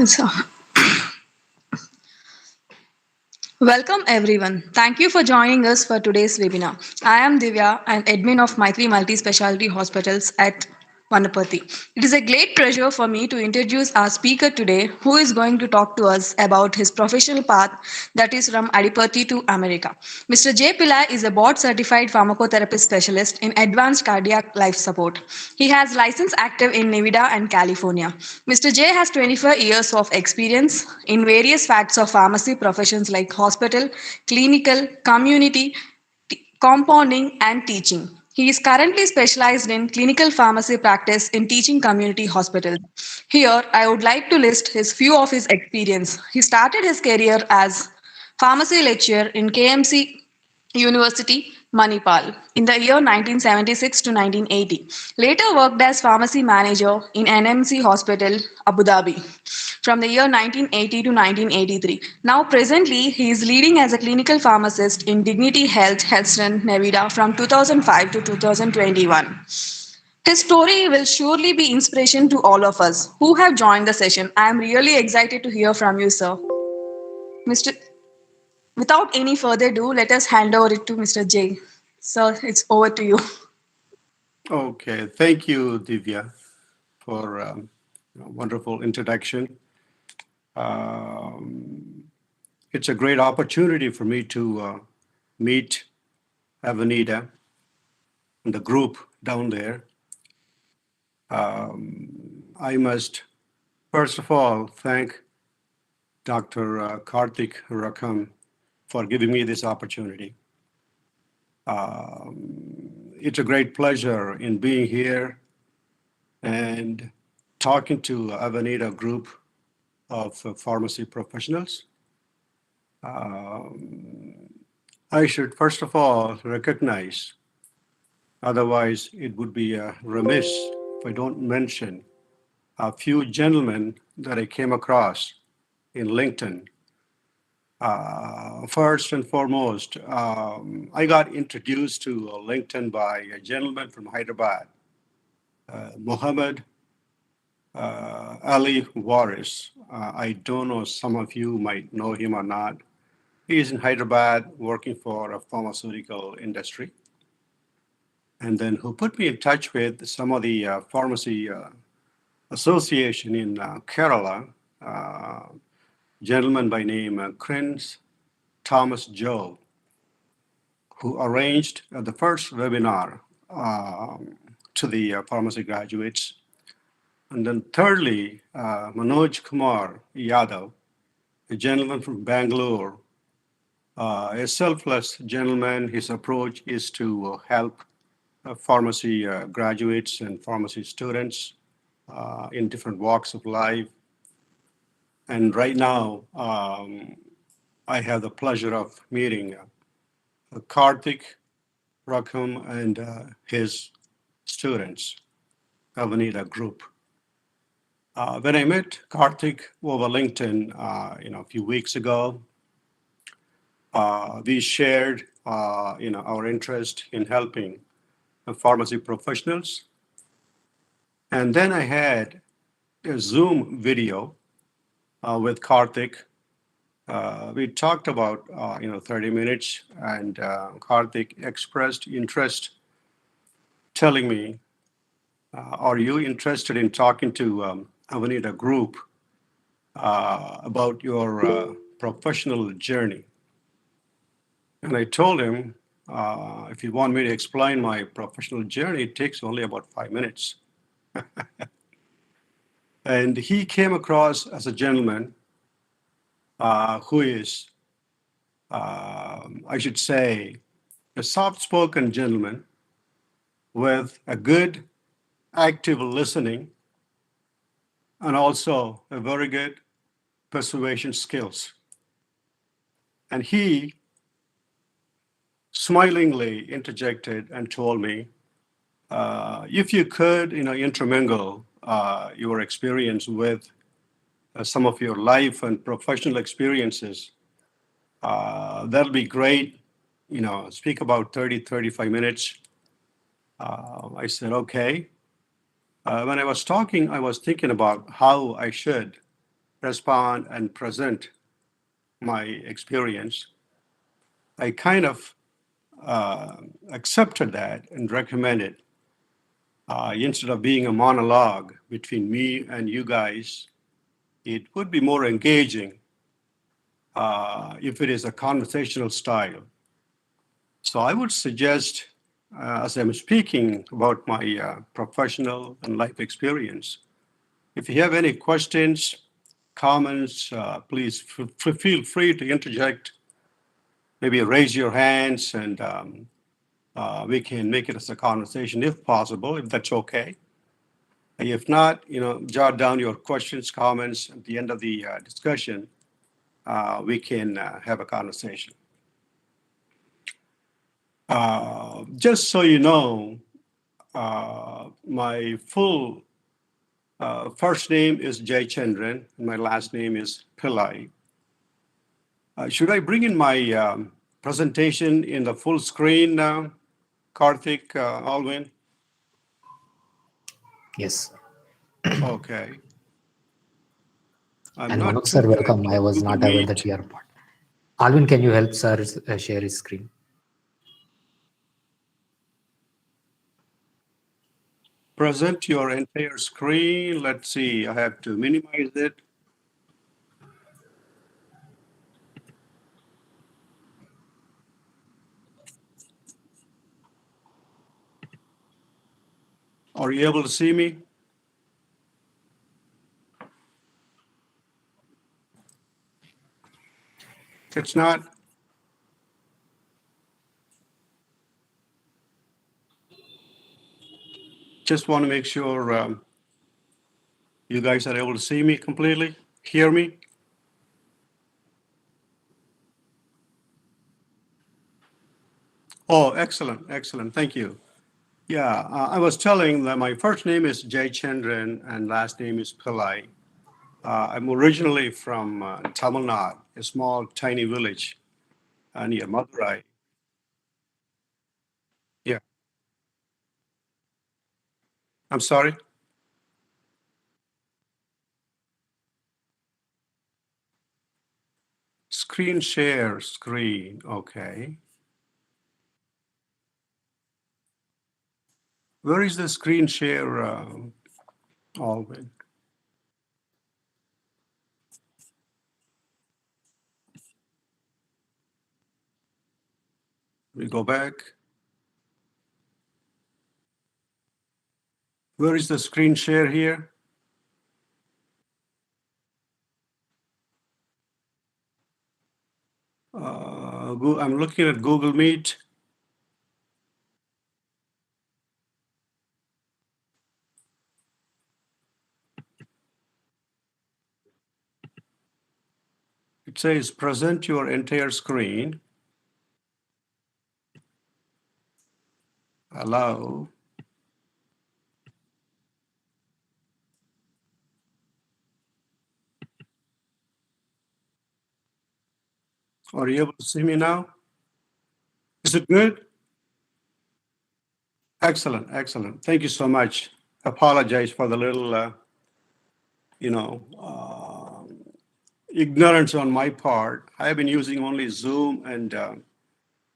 So, welcome everyone. Thank you for joining us for today's webinar. I am Divya, an admin of Maitri Multi Specialty Hospitals at Vanapati. It is a great pleasure for me to introduce our speaker today, who is going to talk to us about his professional path that is from Adipati to America. Mr. J. Pillai is a board certified pharmacotherapist specialist in advanced cardiac life support. He has license active in Nevada and California. Mr. J has 24 years of experience in various facts of pharmacy professions like hospital, clinical, community, compounding, and teaching. He is currently specialized in clinical pharmacy practice in teaching community hospitals. Here, I would like to list his few of his experience. He started his career as pharmacy lecturer in KMC University, Manipal, in the year 1976 to 1980. Later worked as pharmacy manager in NMC Hospital, Abu Dhabi, from the year 1980 to 1983. Now, presently, he is leading as a clinical pharmacist in Dignity Health, Houston, Nevada, from 2005 to 2021. His story will surely be inspiration to all of us who have joined the session. I am really excited to hear from you, sir. Mr. Without any further ado, let us hand over it to Mr. J. Sir, it's over to you. Okay, thank you, Divya, for a wonderful introduction. Um, it's a great opportunity for me to meet Avenida and the group down there. I must, first of all, thank Dr. Karthik Rakam for giving me this opportunity. It's a great pleasure in being here and talking to Avenida group of pharmacy professionals. I should first of all recognize, otherwise it would be remiss if I don't mention a few gentlemen that I came across in LinkedIn. First and foremost, I got introduced to LinkedIn by a gentleman from Hyderabad, Mohammed Ali Waris. I don't know, some of you might know him or not. He is in Hyderabad working for a pharmaceutical industry. And then who put me in touch with some of the pharmacy association in Kerala, gentleman by name Prince Thomas Joe, who arranged the first webinar to the pharmacy graduates. And then thirdly, Manoj Kumar Yadav, a gentleman from Bangalore, a selfless gentleman. His approach is to help pharmacy graduates and pharmacy students in different walks of life. And right now, I have the pleasure of meeting Karthik, Rakam, and his students, Avenida Group. When I met Karthik over LinkedIn, a few weeks ago, we shared, our interest in helping pharmacy professionals. And then I had a Zoom video with Karthik. We talked about 30 minutes, and Karthik expressed interest, telling me, "Are you interested in talking to Avenida Group about your professional journey?" And I told him, if you want me to explain my professional journey, it takes only about 5 minutes. And he came across as a gentleman who is, I should say, a soft-spoken gentleman with a good active listening and also a very good persuasion skills. And he smilingly interjected and told me, if you could, intermingle your experience with some of your life and professional experiences, that'll be great. Speak about 35 minutes. I said, okay. When I was talking, I was thinking about how I should respond and present my experience, I kind of accepted that and recommended instead of being a monologue between me and you guys, it would be more engaging if it is a conversational style. So I would suggest, as I'm speaking about my professional and life experience, if you have any questions, comments, please feel free to interject. Maybe raise your hands and we can make it as a conversation if possible, if that's okay. If not, jot down your questions, comments at the end of the discussion. We can have a conversation. Just so you know, my full first name is Jay Chandran, and my last name is Pillai. Should I bring in my presentation in the full screen now, Karthik, Alvin? Yes. Okay. I'm And not Manoj too sir, good welcome. at I was Google not aware that Meet. you are part. Alvin, can you help sir share his screen? Present your entire screen. Let's see, I have to minimize it. Are you able to see me? It's not. Just want to make sure you guys are able to see me completely, hear me. Oh, excellent, excellent. Thank you. Yeah, I was telling that my first name is Jay Chandran and last name is Pillai. I'm originally from Tamil Nadu, a small, tiny village near Madurai. Yeah, I'm sorry. Screen share, screen. Okay. Where is the screen share, Alvin? We go back. Where is the screen share here? I'm looking at Google Meet. It says present your entire screen. Allow. Are you able to see me now? Is it good? Excellent, excellent. Thank you so much. Apologize for the little, you know, ignorance on my part. I've been using only Zoom and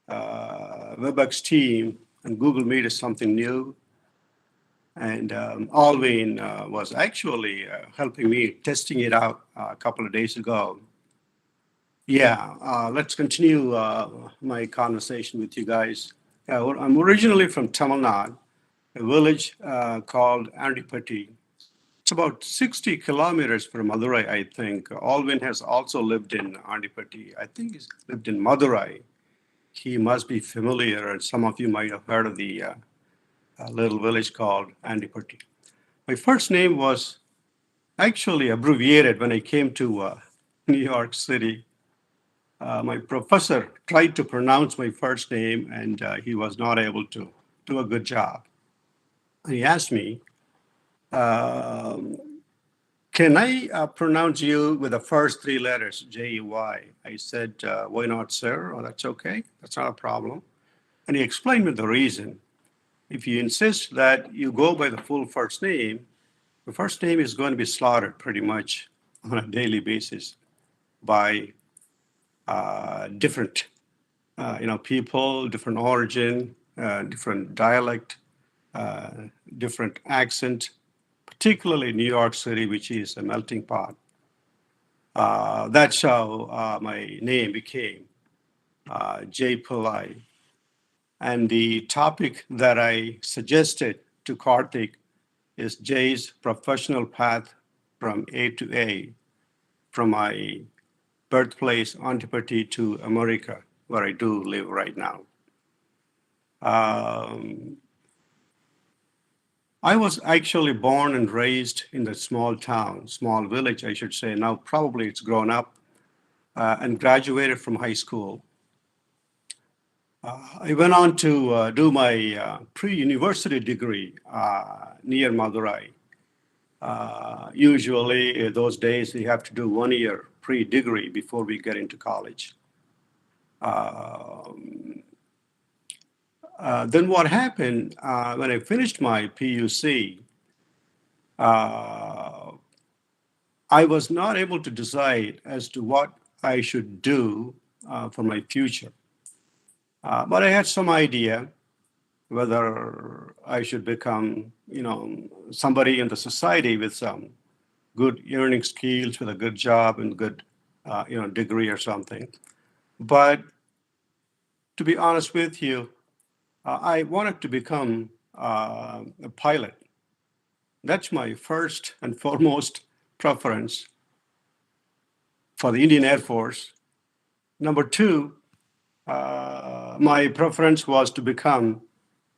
WebEx Team, and Google Meet is something new. And Alvin was actually helping me testing it out a couple of days ago. Yeah, let's continue my conversation with you guys. I'm originally from Tamil Nadu, a village called Andipati. It's about 60 kilometers from Madurai, I think. Alvin has also lived in Andipati. I think he's lived in Madurai. He must be familiar, and some of you might have heard of the little village called Andipati. My first name was actually abbreviated when I came to New York City. My professor tried to pronounce my first name, and he was not able to do a good job. He asked me, um, can I pronounce you with the first three letters, J-E-Y? I said, why not, sir? Oh, that's okay. That's not a problem. And he explained me the reason. If you insist that you go by the full first name, the first name is going to be slaughtered pretty much on a daily basis by different, people, different origin, different dialect, uh, different accent, particularly New York City, which is a melting pot. That's how my name became Jay Pillai. And the topic that I suggested to Karthik is Jay's professional path from A to A, from my birthplace, Antipati, to America, where I do live right now. Um, I was actually born and raised in the small town, small village, I should say. Now, probably it's grown up, and graduated from high school. I went on to do my pre-university degree near Madurai. Usually, those days, we have to do 1 year pre-degree before we get into college. Um, then what happened when I finished my PUC, uh, I was not able to decide as to what I should do for my future. But I had some idea whether I should become, somebody in the society with some good earning skills, with a good job and good, degree or something. But to be honest with you, I wanted to become a pilot. That's my first and foremost preference for the Indian Air Force. Number two, my preference was to become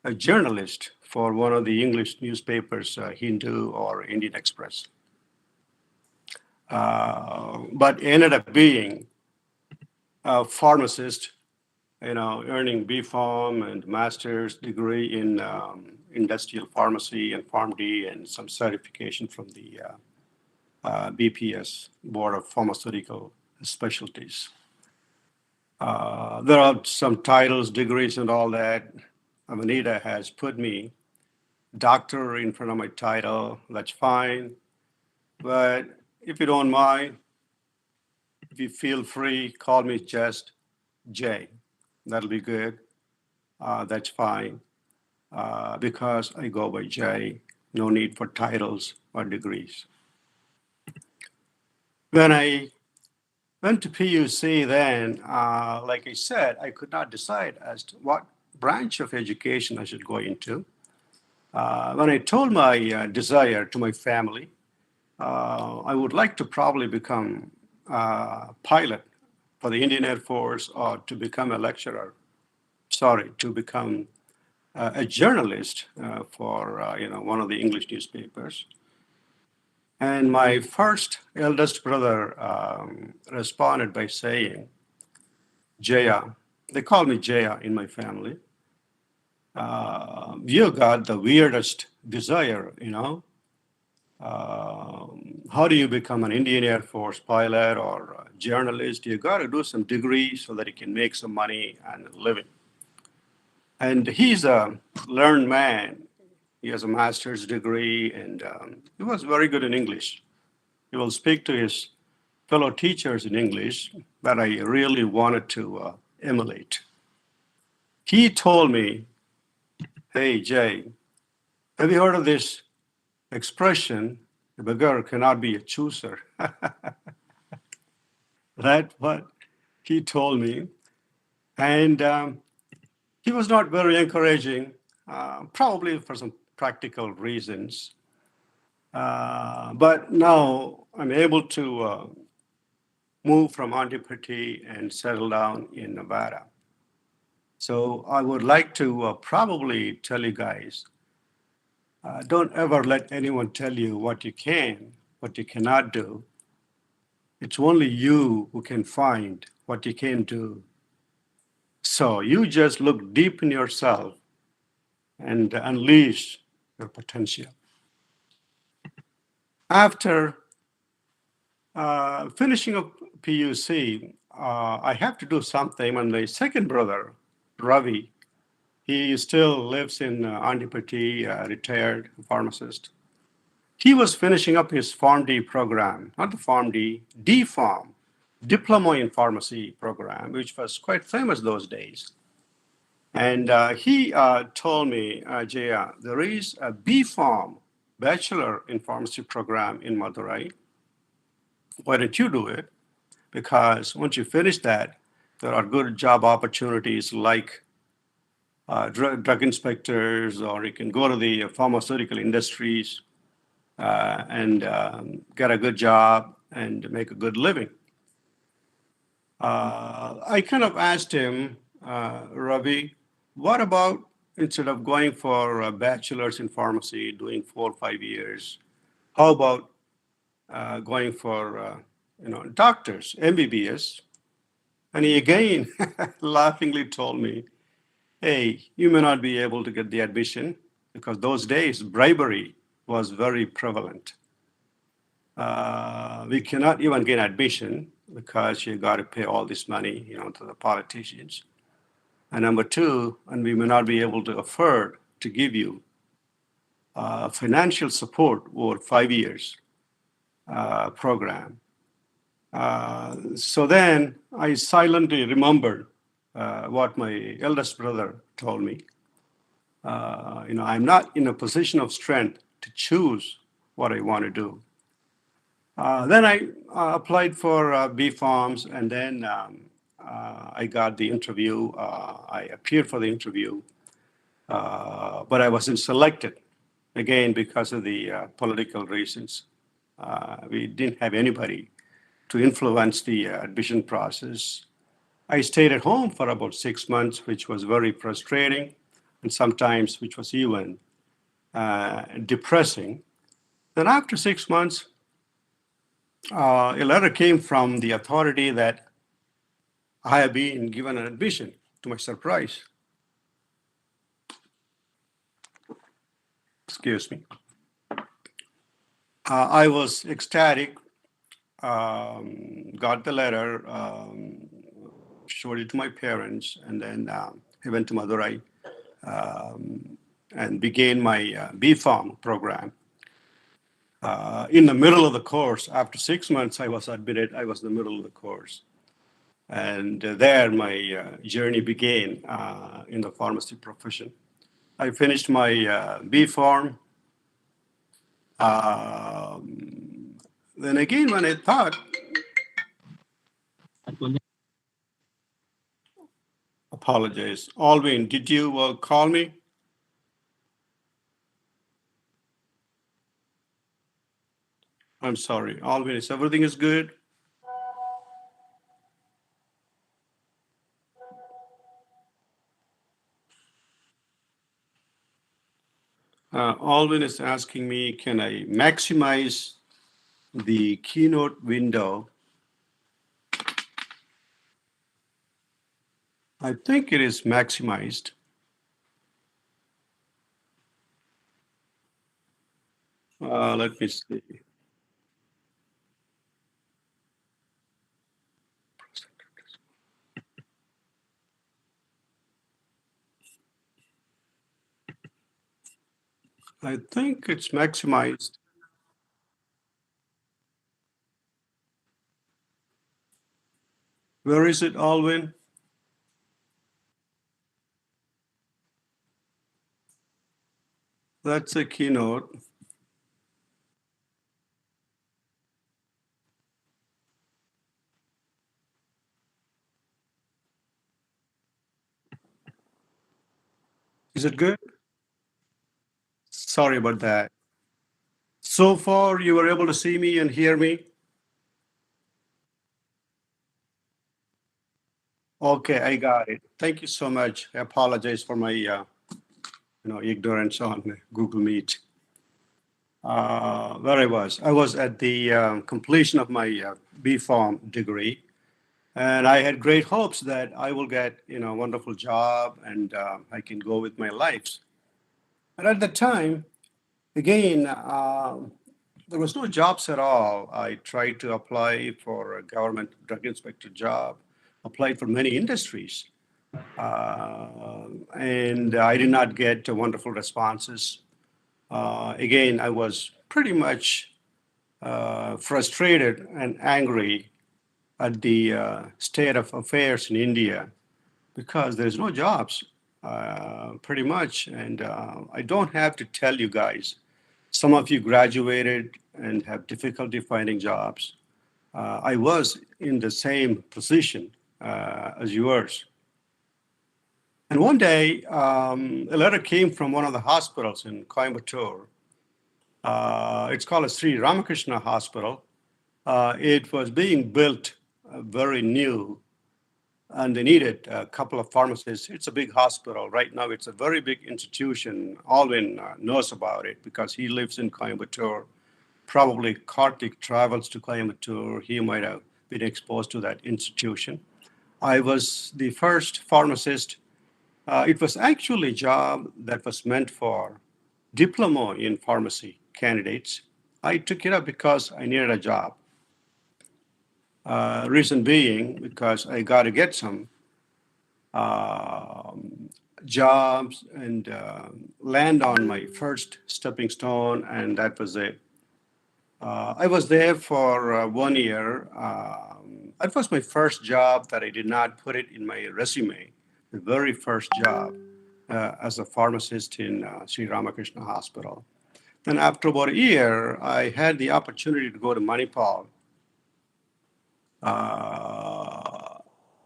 a journalist for one of the English newspapers, Hindu or Indian Express. But ended up being a pharmacist, earning B Pharm and master's degree in industrial pharmacy and PharmD and some certification from the BPS, Board of Pharmaceutical Specialties. There are some titles, degrees, and all that. Avenida has put me doctor in front of my title. That's fine. But if you don't mind, if you feel free, call me just Jay. That'll be good. That's fine because I go by Jay. No need for titles or degrees. When I went to PUC, then, like I said, I could not decide as to what branch of education I should go into. When I told my desire to my family, I would like to probably become a pilot for the Indian Air Force or to become a lecturer. Sorry, to become a journalist for one of the English newspapers. And my first eldest brother responded by saying, Jaya, they call me Jaya in my family. You got the weirdest desire, how do you become an Indian Air Force pilot or a journalist? You got to do some degrees so that you can make some money and a living. And he's a learned man. He has a master's degree and he was very good in English. He will speak to his fellow teachers in English that I really wanted to emulate. He told me, hey, Jay, have you heard of this expression? A beggar cannot be a chooser. That's what he told me. And he was not very encouraging, probably for some practical reasons. But now I'm able to move from Antipati and settle down in Nevada. So I would like to probably tell you guys, don't ever let anyone tell you what you can, what you cannot do. It's only you who can find what you can do. So you just look deep in yourself and unleash your potential. After finishing up PUC, I have to do something. And my second brother, Ravi, he still lives in Andipati, retired pharmacist. He was finishing up his PharmD program, not the PharmD, D-Pharm, Diploma in Pharmacy program, which was quite famous those days. And he told me, Jaya, there is a B-Pharm, Bachelor in Pharmacy program in Madurai. Why don't you do it? Because once you finish that, there are good job opportunities like drug inspectors, or you can go to the pharmaceutical industries and get a good job and make a good living. I kind of asked him, Ravi, what about instead of going for a bachelor's in pharmacy, doing 4 or 5 years, how about going for doctors, MBBS? And he again laughingly told me, hey, you may not be able to get the admission because those days bribery was very prevalent. We cannot even get admission because you got to pay all this money, to the politicians. And number two, and we may not be able to afford to give you financial support over 5 years program. So then I silently remembered what my eldest brother told me. I'm not in a position of strength to choose what I want to do. Then I applied for B Farms, and then I got the interview. I appeared for the interview, but I wasn't selected again because of the political reasons. We didn't have anybody to influence the admission process. I stayed at home for about 6 months, which was very frustrating, and sometimes which was even depressing. Then after 6 months, a letter came from the authority that I have been given an admission, to my surprise. Excuse me. I was ecstatic, got the letter, showed it to my parents, and then I went to Madurai and began my B-Pharm program. In the middle of the course, after 6 months, I was admitted. I was in the middle of the course. And there my journey began in the pharmacy profession. I finished my B-Pharm. Then again, when I thought, apologize. Alvin, did you call me? I'm sorry. Alvin, is everything is good? Alvin is asking me, can I maximize the keynote window? I think it is maximized. Let me see. I think it's maximized. Where is it, Alvin? That's a keynote. Is it good? Sorry about that. So far, you were able to see me and hear me? Okay, I got it. Thank you so much. I apologize for my ignorance on Google Meet. Where I was at the completion of my B-Pharm degree, and I had great hopes that I will get a wonderful job and I can go with my life. And at the time, again, there was no jobs at all. I tried to apply for a government drug inspector job, applied for many industries, and I did not get wonderful responses. Again, I was pretty much frustrated and angry at the state of affairs in India because there's no jobs, pretty much. And I don't have to tell you guys, some of you graduated and have difficulty finding jobs. I was in the same position as yours. And one day, a letter came from one of the hospitals in Coimbatore. It's called a Sri Ramakrishna Hospital. It was being built very new, and they needed a couple of pharmacists. It's a big hospital. Right now, it's a very big institution. Alvin knows about it because he lives in Coimbatore. Probably Karthik travels to Coimbatore. He might have been exposed to that institution. I was the first pharmacist. It was actually a job that was meant for diploma in pharmacy candidates. I took it up because I needed a job. Reason being, because I got to get some jobs and land on my first stepping stone, and that was it. I was there for 1 year. It was my first job that I did not put it in my resume. The very first job as a pharmacist in Sri Ramakrishna Hospital. Then after about a year, I had the opportunity to go to Manipal.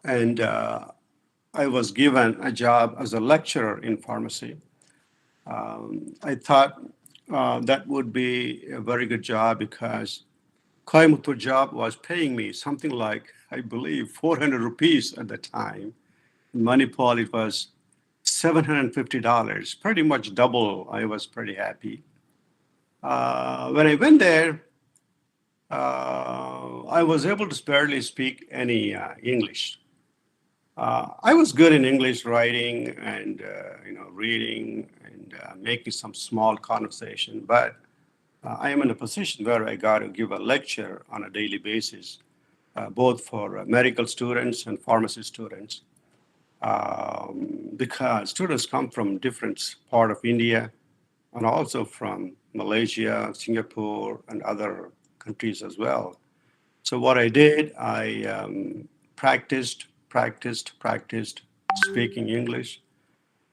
And I was given a job as a lecturer in pharmacy. I thought that would be a very good job because Coimbatore job was paying me something like, I believe, 400 rupees at the time. In Manipal, it was $750, pretty much double. I was pretty happy. When I went there, I was able to barely speak any English. I was good in English writing and reading and making some small conversation, but I am in a position where I got to give a lecture on a daily basis, both for medical students and pharmacy students, because students come from different part of India and also from Malaysia, Singapore, and other countries as well. So what I did, I practiced speaking English,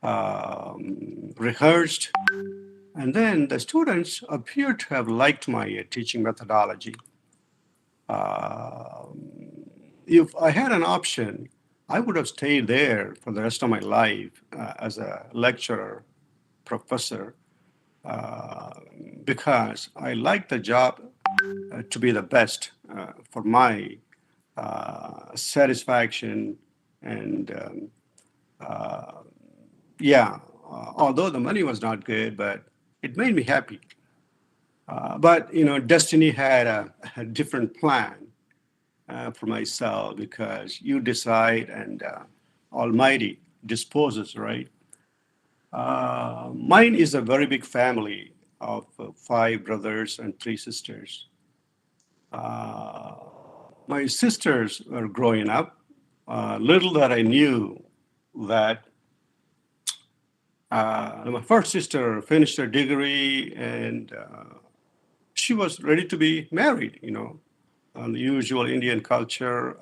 rehearsed, and then the students appear to have liked my teaching methodology. If I had an option, I would have stayed there for the rest of my life as a lecturer, professor, uh, because I like the job to be the best for my satisfaction. And yeah, although the money was not good, but it made me happy. But destiny had a different plan for myself because you decide and Almighty disposes, right? Mine is a very big family of five brothers and three sisters. Uh, my sisters were growing up. Little that I knew that my first sister finished her degree and she was ready to be married, on the usual Indian culture,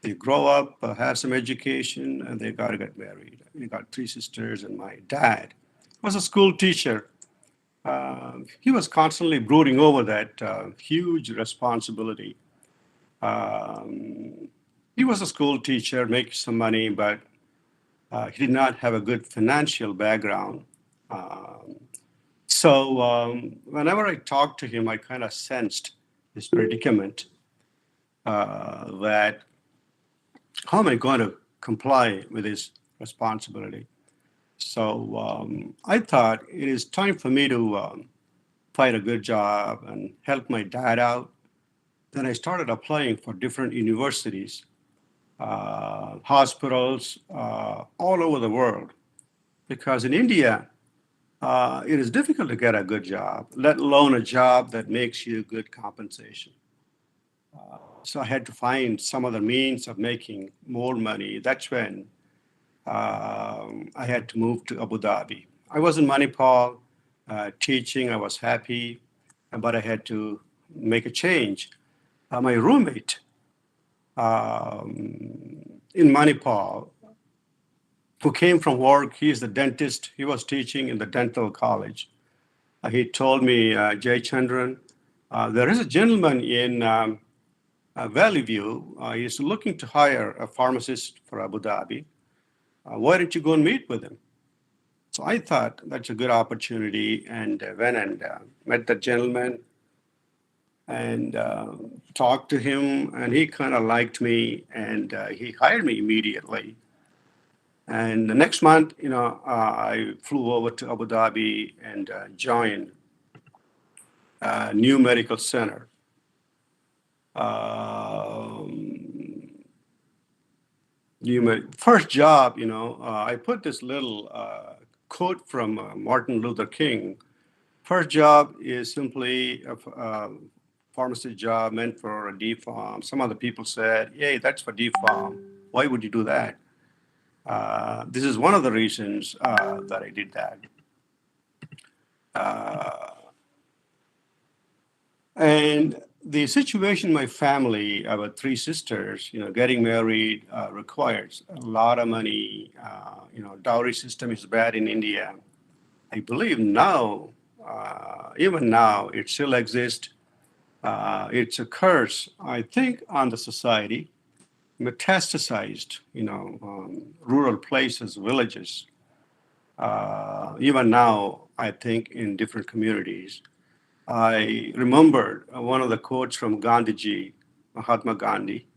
they grow up, have some education, and they got to get married. We got three sisters, and my dad was a school teacher. He was constantly brooding over that huge responsibility. Um, he was a school teacher, making some money, but he did not have a good financial background. Um, so whenever I talked to him, I kind of sensed his predicament that how am I going to comply with this responsibility? So I thought it is time for me to find a good job and help my dad out. Then I started applying for different universities, hospitals all over the world. Because in India, it is difficult to get a good job, let alone a job that makes you good compensation. So I had to find some other means of making more money. That's when I had to move to Abu Dhabi. I was in Manipal. teaching. I was happy, but I had to make a change. My roommate in Manipal, who came from work, he's the dentist. He was teaching in the dental college. He told me, Jay Chandran, there is a gentleman in Valley View. He's looking to hire a pharmacist for Abu Dhabi. Why don't you go and meet with him? So I thought that's a good opportunity and went and met the gentleman and talked to him. And he kind of liked me and he hired me immediately. And the next month, I flew over to Abu Dhabi and joined a new medical center. First job, I put this little quote from Martin Luther King. First job is simply a pharmacy job meant for a D farm. Some other people said, "Hey, that's for D farm. Why would you do that?" This is one of the reasons that I did that. And the situation in my family, I have three sisters, getting married requires a lot of money. Dowry system is bad in India. I believe now, even now, it still exists. It's a curse, I think, on the society, metastasized, rural places, villages. Even now, I think in different communities. I remembered one of the quotes from Gandhiji, Mahatma Gandhi.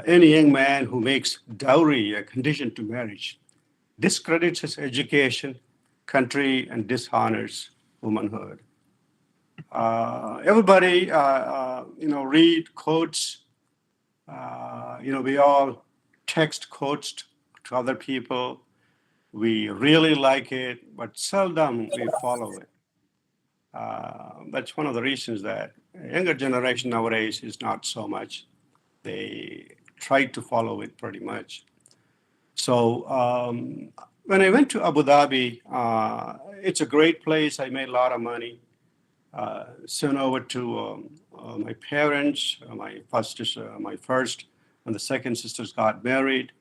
Any young man who makes dowry a condition to marriage discredits his education, country, and dishonors womanhood. Everybody, read quotes. We all text quotes to other people. We really like it, but seldom we follow it. That's one of the reasons that younger generation nowadays is not so much. They try to follow it pretty much. So when I went to Abu Dhabi, it's a great place. I made a lot of money. Soon over to my parents. My first and the second sisters got married,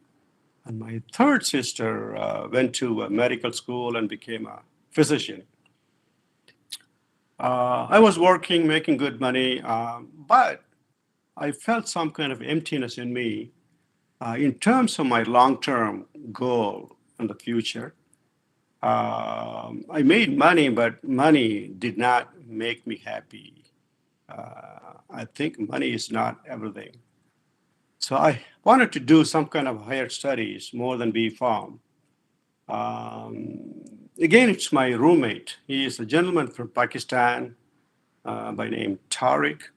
and my third sister went to medical school and became a physician. I was working, making good money, but I felt some kind of emptiness in me in terms of my long term goal in the future. I made money, but money did not make me happy. I think money is not everything. So I wanted to do some kind of higher studies more than be farm. Again, it's my roommate. He is a gentleman from Pakistan by name Tariq.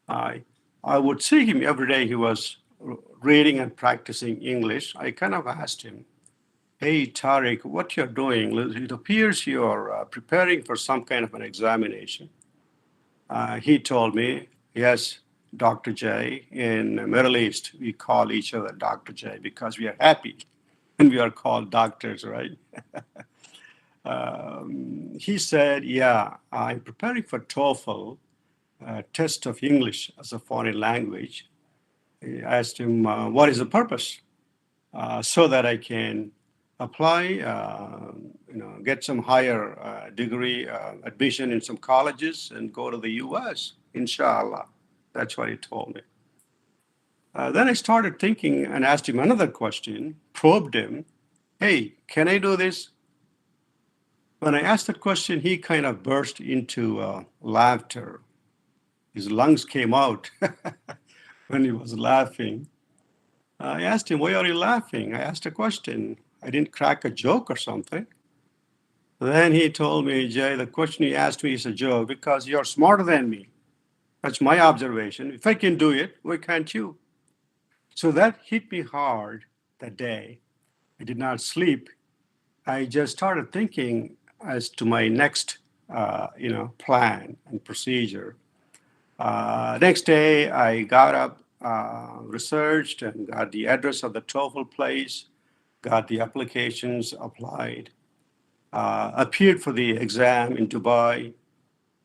I I would see him every day. He was reading and practicing English. I kind of asked him, "Hey, Tariq, what you're doing? It appears you're preparing for some kind of an examination." He told me, "Yes, Dr. J. In the Middle East, we call each other Dr. J because we are happy and we are called doctors, right?" He said, "Yeah, I'm preparing for TOEFL, test of English as a foreign language." I asked him, "What is the purpose?" So that I can apply, get some higher degree admission in some colleges and go to the U.S. Inshallah. That's what he told me. Then I started thinking and asked him another question, probed him. "Hey, can I do this?" When I asked that question, he kind of burst into laughter. His lungs came out when he was laughing. I asked him, "Why are you laughing?" I asked a question. I didn't crack a joke or something. Then he told me, "Jay, the question you asked me is a joke because you're smarter than me. That's my observation. If I can do it, why can't you?" So that hit me hard that day. I did not sleep. I just started thinking as to my next, plan and procedure. Next day, I got up, researched, and got the address of the TOEFL place, got the applications applied. Appeared for the exam in Dubai.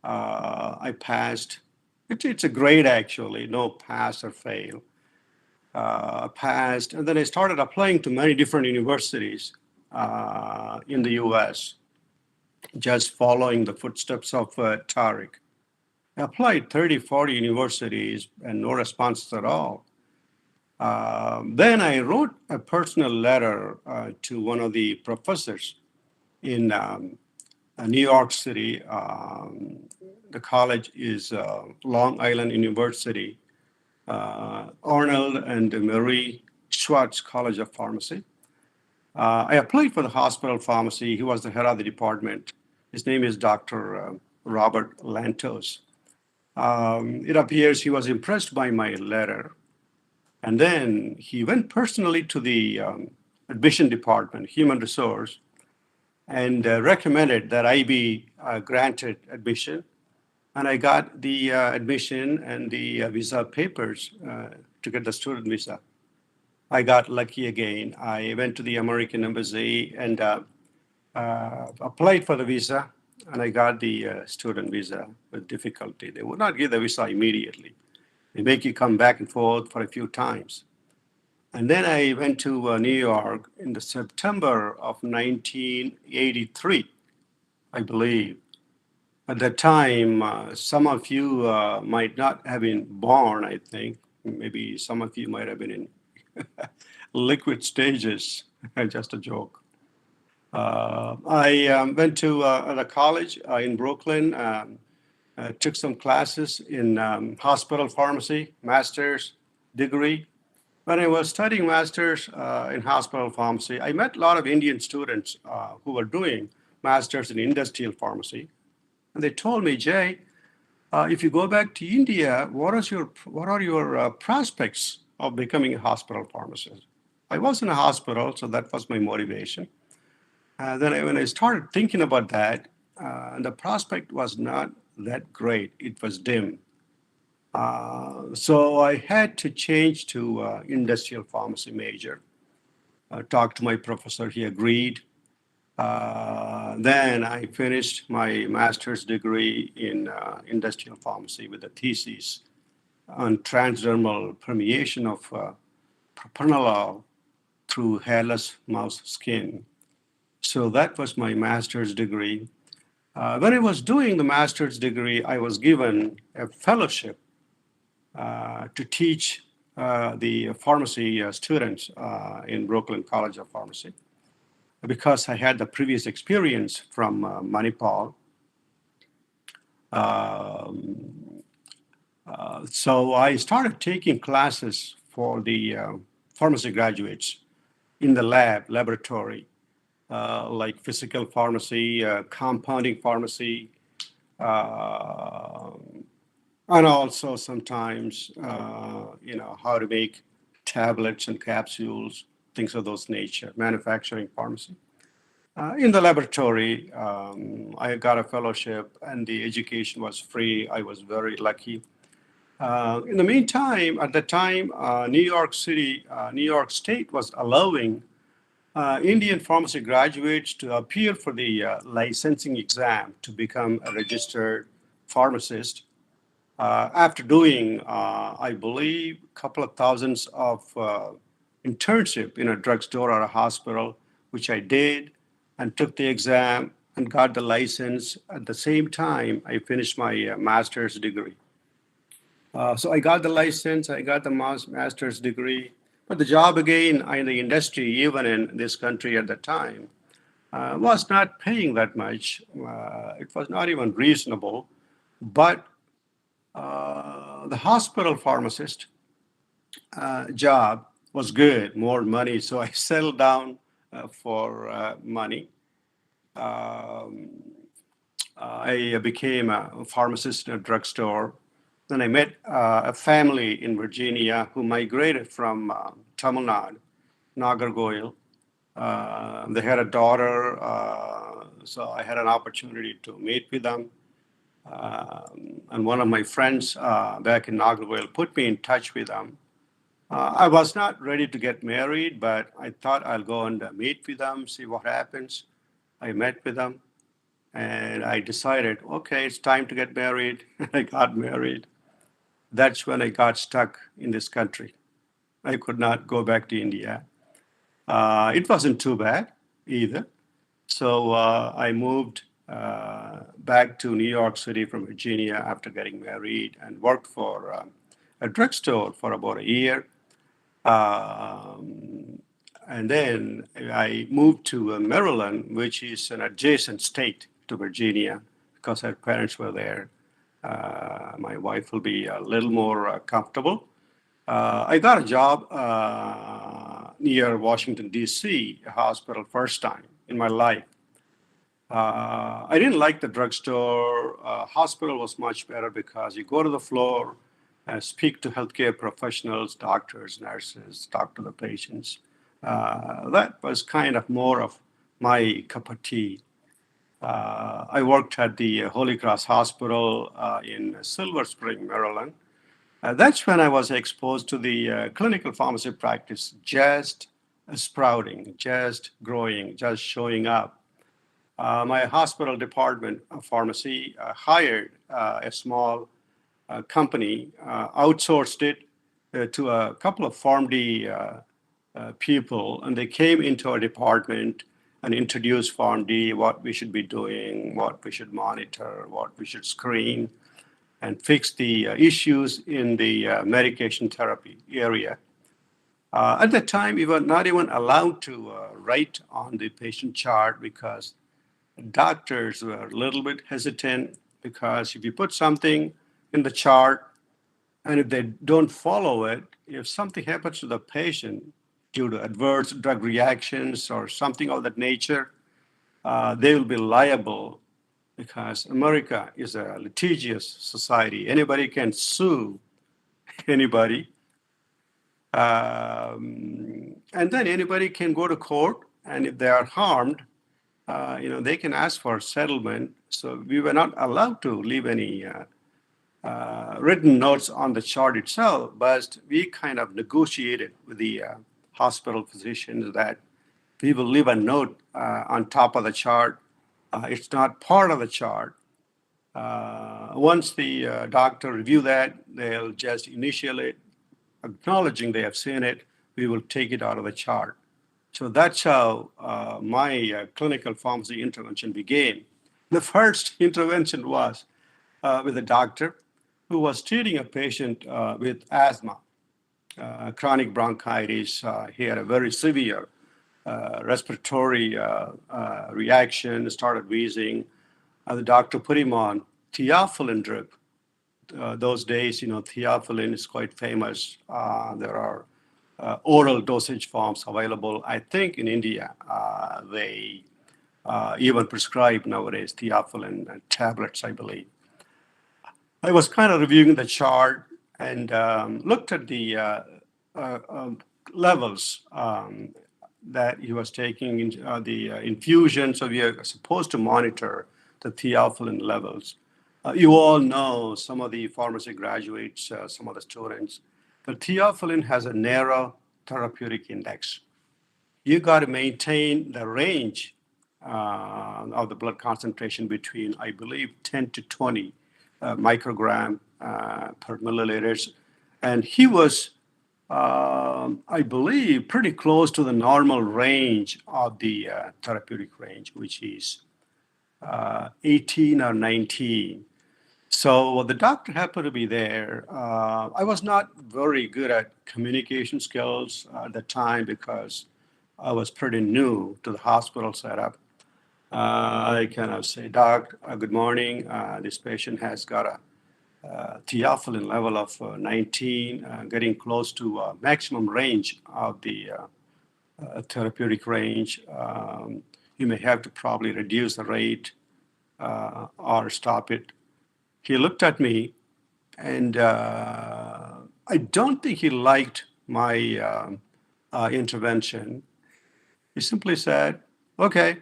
I passed. It's a grade actually, no pass or fail. Passed, and then I started applying to many different universities in the U.S., just following the footsteps of Tariq. I applied 30, 40 universities and no responses at all. Then I wrote a personal letter to one of the professors in New York City. The college is Long Island University, Arnold and Marie Schwartz College of Pharmacy. I applied for the hospital pharmacy. He was the head of the department. His name is Dr. Robert Lantos. It appears he was impressed by my letter. And then he went personally to the admission department, human resource, and recommended that I be granted admission. And I got the admission and the visa papers to get the student visa. I got lucky again. I went to the American Embassy and applied for the visa, and I got the student visa with difficulty. They would not give the visa immediately. They make you come back and forth for a few times. And then I went to New York in the September of 1983, I believe. At that time, some of you might not have been born, I think. Maybe some of you might have been in liquid stages. Just a joke. I went to the college in Brooklyn, took some classes in hospital pharmacy, master's degree. When I was studying master's in hospital pharmacy, I met a lot of Indian students who were doing master's in industrial pharmacy. And they told me, Jay, if you go back to India, what are your prospects of becoming a hospital pharmacist? I was in a hospital, so that was my motivation. When I started thinking about that, the prospect was not that great. It was dim. So I had to change to industrial pharmacy major. Talked to my professor, he agreed. Then I finished my master's degree in industrial pharmacy with a thesis on transdermal permeation of propranolol through hairless mouse skin. So that was my master's degree. When I was doing the master's degree, I was given a fellowship to teach the pharmacy students in Brooklyn College of Pharmacy because I had the previous experience from Manipal. So I started taking classes for the pharmacy graduates in the laboratory, like physical pharmacy, compounding pharmacy, and also sometimes, how to make tablets and capsules, things of those nature, manufacturing pharmacy. In the laboratory, I got a fellowship and the education was free. I was very lucky. In the meantime, at the time, New York City, New York State was allowing Indian pharmacy graduates to appear for the licensing exam to become a registered pharmacist. After doing, I believe, a couple of thousands of internship in a drugstore or a hospital, which I did, and took the exam and got the license. At the same time, I finished my master's degree. So I got the license, I got the master's degree, but the job again in the industry, even in this country at the time, was not paying that much. It was not even reasonable, but the hospital pharmacist job was good, more money. So I settled down for money. I became a pharmacist in a drugstore. Then I met a family in Virginia who migrated from Tamil Nadu, Nagargoil. They had a daughter, so I had an opportunity to meet with them. And one of my friends back in Nagargoil put me in touch with them. I was not ready to get married, but I thought I'll go and meet with them, see what happens. I met with them and I decided, okay, it's time to get married. I got married. That's when I got stuck in this country. I could not go back to India. It wasn't too bad either. So I moved back to New York City from Virginia after getting married and worked for a drugstore for about a year. Um, and then I moved to Maryland, which is an adjacent state to Virginia, because her parents were there. My wife will be a little more comfortable. I got a job near Washington, D.C., a hospital, first time in my life. I didn't like the drugstore. Hospital was much better because you go to the floor, speak to healthcare professionals, doctors, nurses, talk to the patients. That was kind of more of my cup of tea. I worked at the Holy Cross Hospital in Silver Spring, Maryland. That's when I was exposed to the clinical pharmacy practice just sprouting, just growing, just showing up. My hospital department of pharmacy hired a small company, outsourced it to a couple of PharmD people, and they came into our department and introduced PharmD, what we should be doing, what we should monitor, what we should screen, and fix the issues in the medication therapy area. At that time, we were not even allowed to write on the patient chart because doctors were a little bit hesitant because if you put something in the chart and if they don't follow it, if something happens to the patient due to adverse drug reactions or something of that nature, they will be liable because America is a litigious society. Anybody can sue anybody. And then anybody can go to court, and if they are harmed, they can ask for settlement. So we were not allowed to leave any written notes on the chart itself, but we kind of negotiated with the hospital physicians that we will leave a note on top of the chart. It's not part of the chart. Once the doctor review that, they'll just initial it, acknowledging they have seen it. We will take it out of the chart. So that's how my clinical pharmacy intervention began. The first intervention was with a doctor who was treating a patient with asthma, chronic bronchitis. He had a very severe respiratory reaction, started wheezing. The doctor put him on theophylline drip. Those days, theophylline is quite famous. There are oral dosage forms available. I think in India, they even prescribe nowadays theophylline tablets, I believe. I was kind of reviewing the chart and looked at the levels that he was taking in the infusion. So we are supposed to monitor the theophylline levels. You all know, some of the pharmacy graduates, some of the students, the theophylline has a narrow therapeutic index. You got to maintain the range of the blood concentration between, I believe, 10 to 20 microgram per milliliters. And he was, I believe, pretty close to the normal range of the therapeutic range, which is 18 or 19. So the doctor happened to be there. I was not very good at communication skills at the time because I was pretty new to the hospital setup. I kind of say, Doc, good morning. This patient has got a theophylline level of 19, getting close to maximum range of the therapeutic range. You may have to probably reduce the rate or stop it. He looked at me, and I don't think he liked my intervention. He simply said, okay,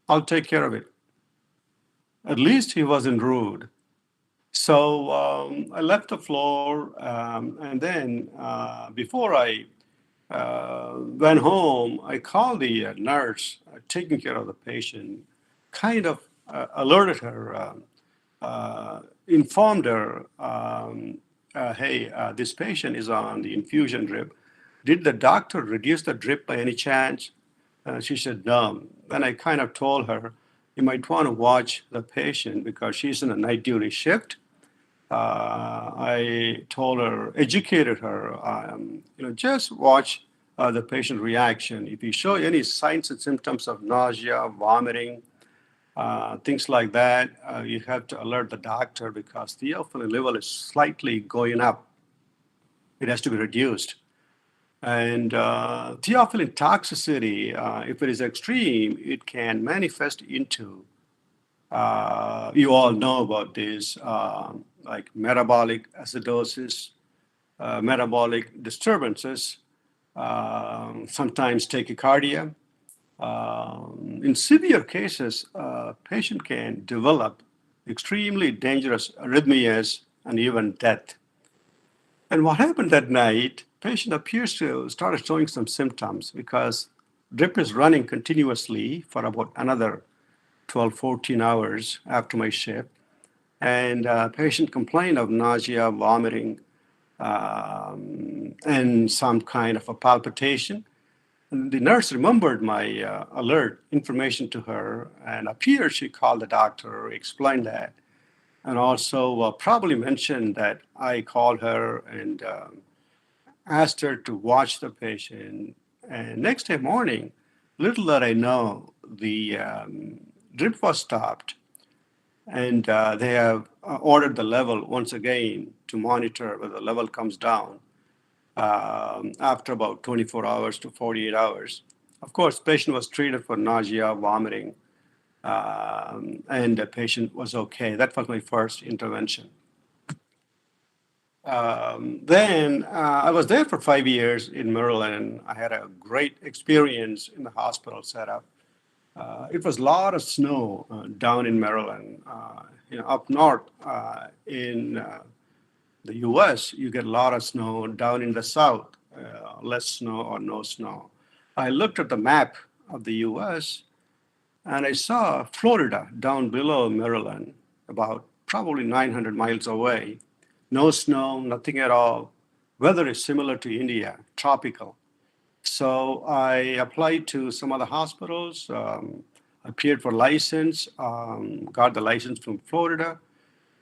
I'll take care of it. At least he wasn't rude. So I left the floor, and then before I went home, I called the nurse taking care of the patient. kind of alerted her, informed her, hey, this patient is on the infusion drip. Did the doctor reduce the drip by any chance? She said, no. Then I kind of told her, you might want to watch the patient because she's in a night duty shift. I told her, educated her, just watch the patient reaction. If you show any signs and symptoms of nausea, vomiting, things like that, you have to alert the doctor because theophylline level is slightly going up. It has to be reduced. And theophylline toxicity, if it is extreme, it can manifest into, you all know about this, like metabolic acidosis, metabolic disturbances, sometimes tachycardia. In severe cases, a patient can develop extremely dangerous arrhythmias and even death. And what happened that night, patient appears to start showing some symptoms because drip is running continuously for about another 12, 14 hours after my shift. And patient complained of nausea, vomiting, and some kind of a palpitation. And the nurse remembered my alert information to her and appeared she called the doctor, explained that, and also probably mentioned that I called her and asked her to watch the patient. And next day morning, little did I know, the drip was stopped, and they have ordered the level once again to monitor whether the level comes down after about 24 hours to 48 hours. Of course, patient was treated for nausea, vomiting, and the patient was okay. That was my first intervention. Then I was there for 5 years in Maryland. I had a great experience in the hospital setup. It was a lot of snow down in Maryland. Up north in the U.S., you get a lot of snow. Down in the south, less snow or no snow. I looked at the map of the U.S. and I saw Florida down below Maryland, about probably 900 miles away. No snow, nothing at all. Weather is similar to India, tropical. So I applied to some other hospitals, appeared for license, got the license from Florida,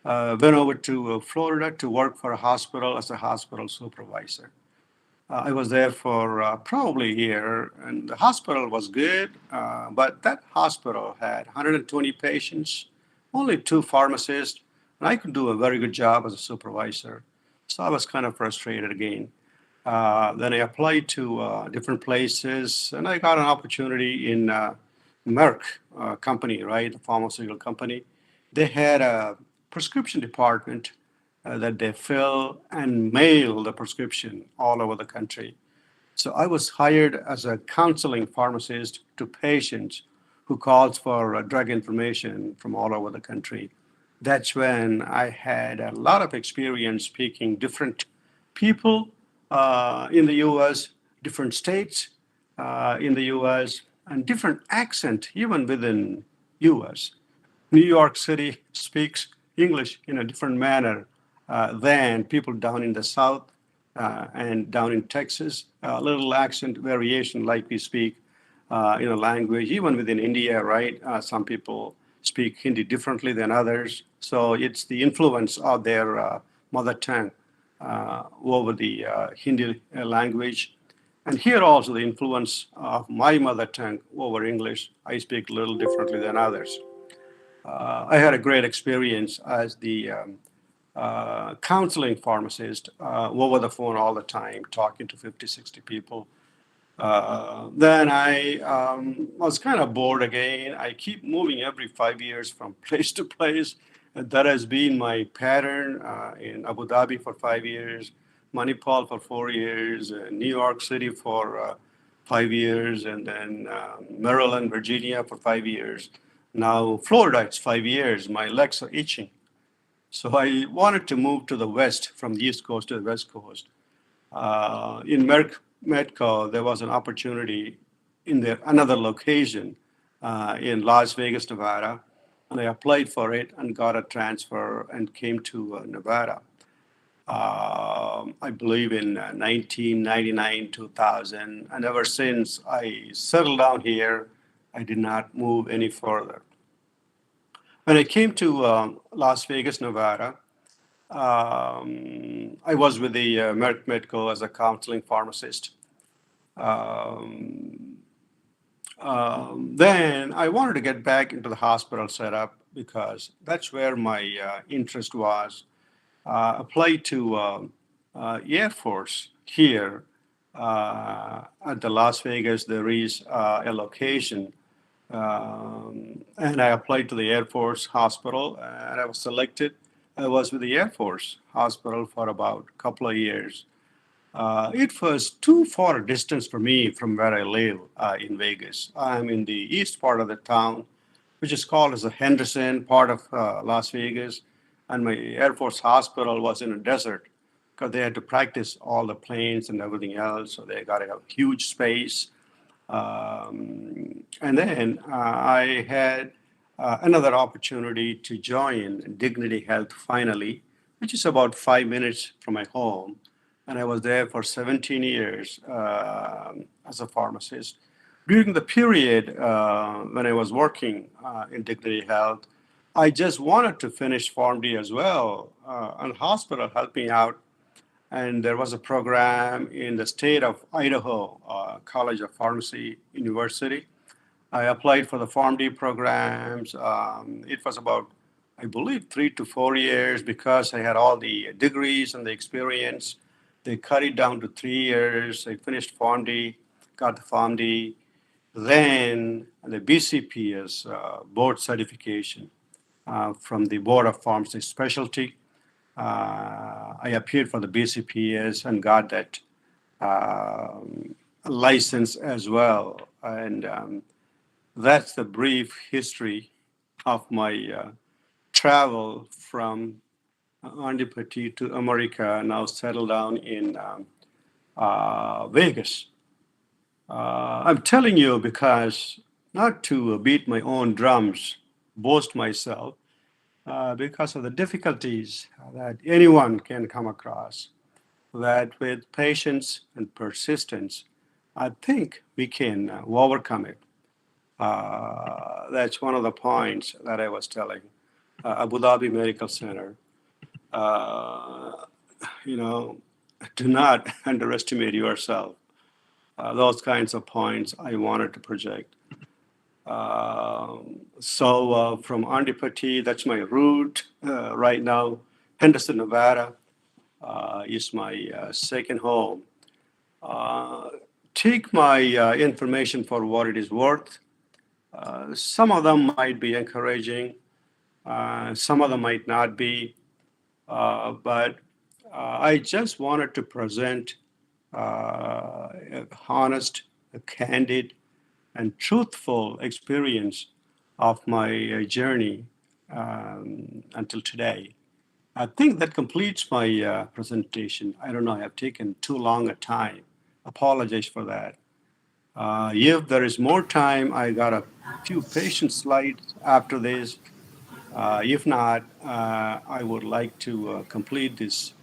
went over to Florida to work for a hospital as a hospital supervisor. I was there for probably a year, and the hospital was good, but that hospital had 120 patients, only two pharmacists, and I could do a very good job as a supervisor. So I was kind of frustrated again. Then I applied to different places, and I got an opportunity in Merck company, right, the pharmaceutical company. They had a prescription department that they fill and mail the prescription all over the country. So I was hired as a counseling pharmacist to patients who calls for drug information from all over the country. That's when I had a lot of experience speaking different people in the U.S., different states in the U.S., and different accent even within U.S. New York City speaks English in a different manner than people down in the South and down in Texas. A little accent variation, like we speak in a language, even within India, right? Some people speak Hindi differently than others. So it's the influence of their mother tongue over the Hindi language. And here also the influence of my mother tongue over English. I speak a little differently than others. I had a great experience as the counseling pharmacist over the phone all the time, talking to 50, 60 people. Then I was kind of bored again. I keep moving every 5 years from place to place. And that has been my pattern in Abu Dhabi for 5 years, Manipal for 4 years, New York City for 5 years, and then Maryland, Virginia for 5 years. Now, Florida, it's 5 years. My legs are itching. So I wanted to move to the west from the east coast to the west coast. In Medco, there was an opportunity in another location in Las Vegas, Nevada, and I applied for it and got a transfer and came to Nevada. I believe in 1999, 2000, and ever since I settled down here, I did not move any further. When I came to Las Vegas, Nevada, I was with the Merck Medical as a counseling pharmacist. Um, then I wanted to get back into the hospital setup because that's where my interest was. Applied to Air Force here at the Las Vegas. There is a location, and I applied to the Air Force Hospital, and I was selected. I was with the Air Force Hospital for about a couple of years. It was too far a distance for me from where I live in Vegas. I'm in the east part of the town, which is called as the Henderson part of Las Vegas, and my Air Force Hospital was in a desert because they had to practice all the planes and everything else. So they got a huge space. And then I had another opportunity to join Dignity Health finally, which is about 5 minutes from my home. And I was there for 17 years as a pharmacist. During the period when I was working in Dignity Health, I just wanted to finish PharmD as well. And hospital helped me out, and there was a program in the state of Idaho, College of Pharmacy University. I applied for the PharmD programs. It was about, I believe, 3 to 4 years because I had all the degrees and the experience. They cut it down to 3 years. I finished PharmD, got the PharmD, then the BCPS board certification from the Board of Pharmacy Specialty. I appeared for the BCPS and got that license as well. And that's the brief history of my travel from Andipati to America, now settled down in Vegas. I'm telling you because not to beat my own drums, boast myself, because of the difficulties that anyone can come across, that with patience and persistence, I think we can overcome it. That's one of the points that I was telling Abu Dhabi Medical Center. Uh, you know, do not underestimate yourself. Those kinds of points I wanted to project. So from Andipati, that's my route right now. Henderson, Nevada is my second home. Uh, Take my information for what it is worth. Some of them might be encouraging, some of them might not be, but I just wanted to present a honest, a candid, and truthful experience of my journey until today. I think that completes my presentation. I don't know, I have taken too long a time. Apologize for that. If there is more time, I got a few patient slides after this. If not, I would like to complete this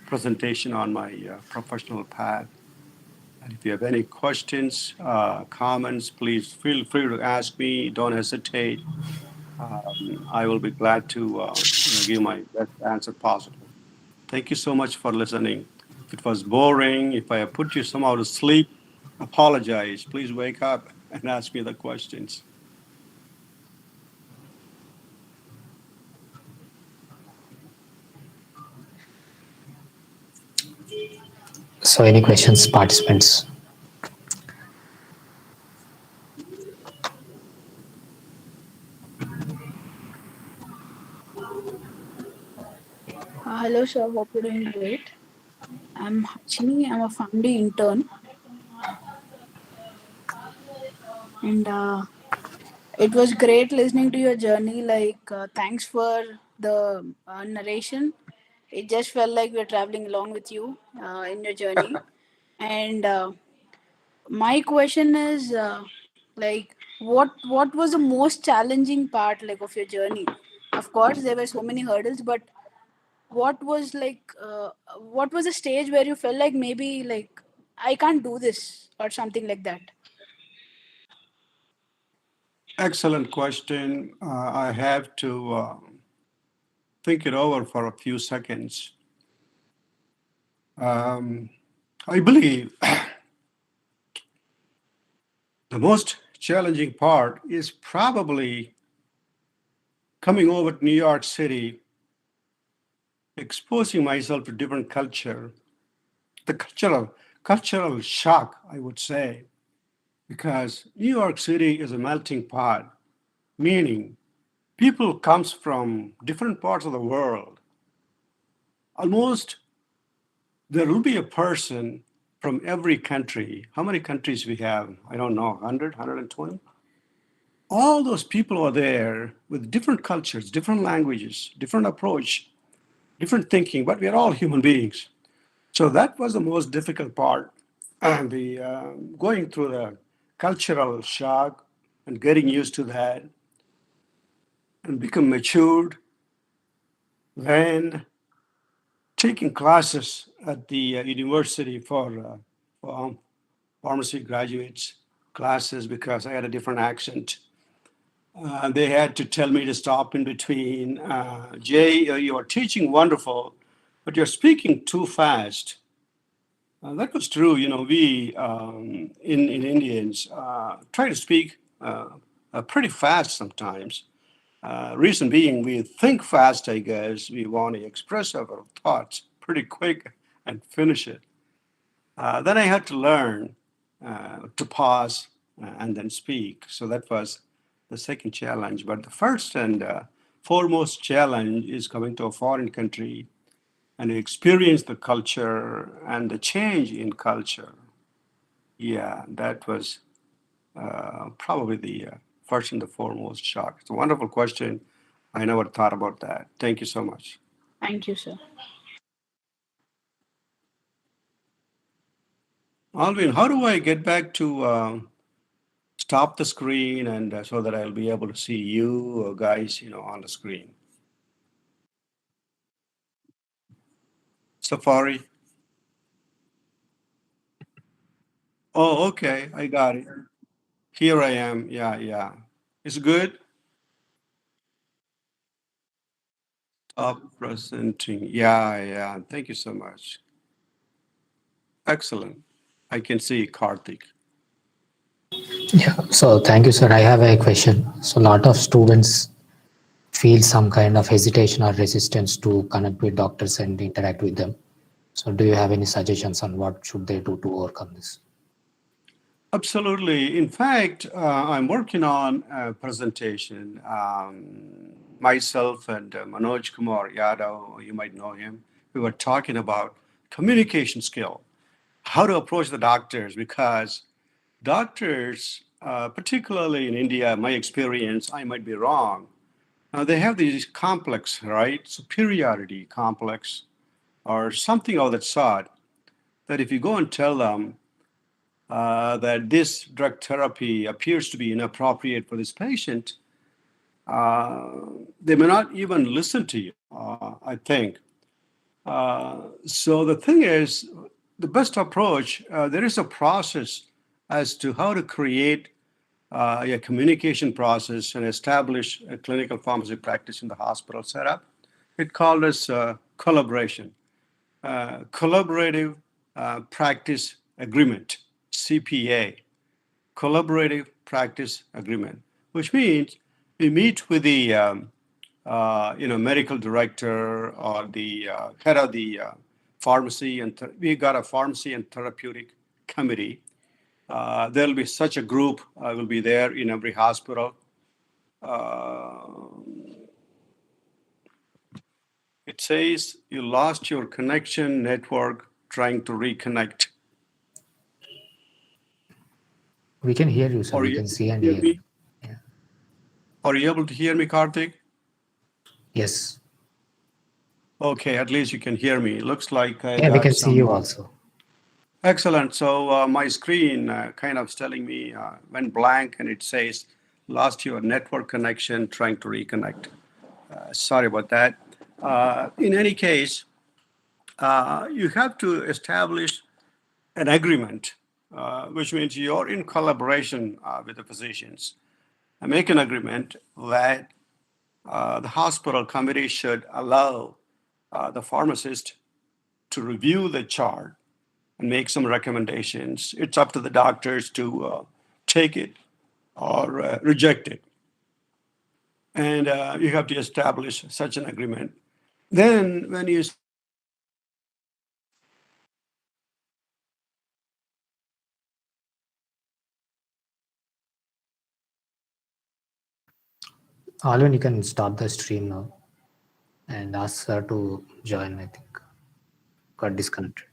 presentation on my professional path. And if you have any questions, comments, please feel free to ask me. Don't hesitate. I will be glad to give my best answer possible. Thank you so much for listening. If it was boring, if I have put you somehow to sleep, apologize. Please wake up and ask me the questions. So, any questions, participants? Hello, sir. Hope you're doing great. I'm Hachini. I'm a family intern, and it was great listening to your journey. Thanks for the narration. It just felt like we're traveling along with you in your journey. And my question is, what was the most challenging part like of your journey? Of course, there were so many hurdles, but what was like what was the stage where you felt like maybe like I can't do this or something like that? Excellent question. I have to think it over for a few seconds. I believe the most challenging part is probably coming over to New York City, exposing myself to different culture, the cultural shock, I would say, because New York City is a melting pot, meaning people comes from different parts of the world. Almost there will be a person from every country. How many countries we have? I don't know, 100, 120? All those people are there with different cultures, different languages, different approach, different thinking, but we are all human beings. So that was the most difficult part. And the going through the cultural shock and getting used to that and become matured, then taking classes at the university for pharmacy graduates classes because I had a different accent. They had to tell me to stop in between. Jay, you are teaching wonderful, but you're speaking too fast. That was true. You know, we in Indians try to speak pretty fast sometimes. Reason being, we think fast, I guess. We want to express our thoughts pretty quick and finish it. Then I had to learn to pause and then speak. So that was the second challenge. But the first and foremost challenge is coming to a foreign country and experience the culture and the change in culture. Yeah, that was probably the first and the foremost shock. It's a wonderful question. I never thought about that. Thank you so much. Thank you, sir. Alvin, how do I get back to stop the screen and so that I'll be able to see you guys, on the screen? Safari. Oh, okay. I got it. Here I am. Yeah, yeah. It's good. Stop presenting. Yeah, yeah. Thank you so much. Excellent. I can see Karthik. Yeah. So thank you, sir. I have a question. So a lot of students feel some kind of hesitation or resistance to connect with doctors and interact with them. So do you have any suggestions on what should they do to overcome this? Absolutely. In fact, I'm working on a presentation. Myself and Manoj Kumar Yadav, you might know him, we were talking about communication skill, how to approach the doctors, because doctors, particularly in India, my experience, I might be wrong, they have these complex, right? Superiority complex or something of that sort, that if you go and tell them that this drug therapy appears to be inappropriate for this patient, they may not even listen to you, I think. So the thing is, the best approach, there is a process as to how to create a communication process and establish a clinical pharmacy practice in the hospital setup. It called as collaboration, collaborative practice agreement, CPA, collaborative practice agreement, which means we meet with the medical director or the head of the pharmacy, and we got a pharmacy and therapeutic committee. There'll be such a group will be there in every hospital. Uh, it says you lost your connection network trying to reconnect. We can hear you, sir. Are We you can able see to and hear hear you. me? Yeah. Are you able to hear me, Karthik? Yes. Okay, at least you can hear me. Looks like I Yeah, we got can see some. you also. Excellent. So my screen kind of is telling me went blank and it says lost your network connection trying to reconnect. Sorry about that. In any case, you have to establish an agreement, which means you're in collaboration with the physicians. And make an agreement that the hospital committee should allow the pharmacist to review the chart and make some recommendations. It's up to the doctors to take it or reject it. And you have to establish such an agreement. Then, when you establish such an agreement, Alvin, you can stop the stream now and ask her to join. I think got disconnected.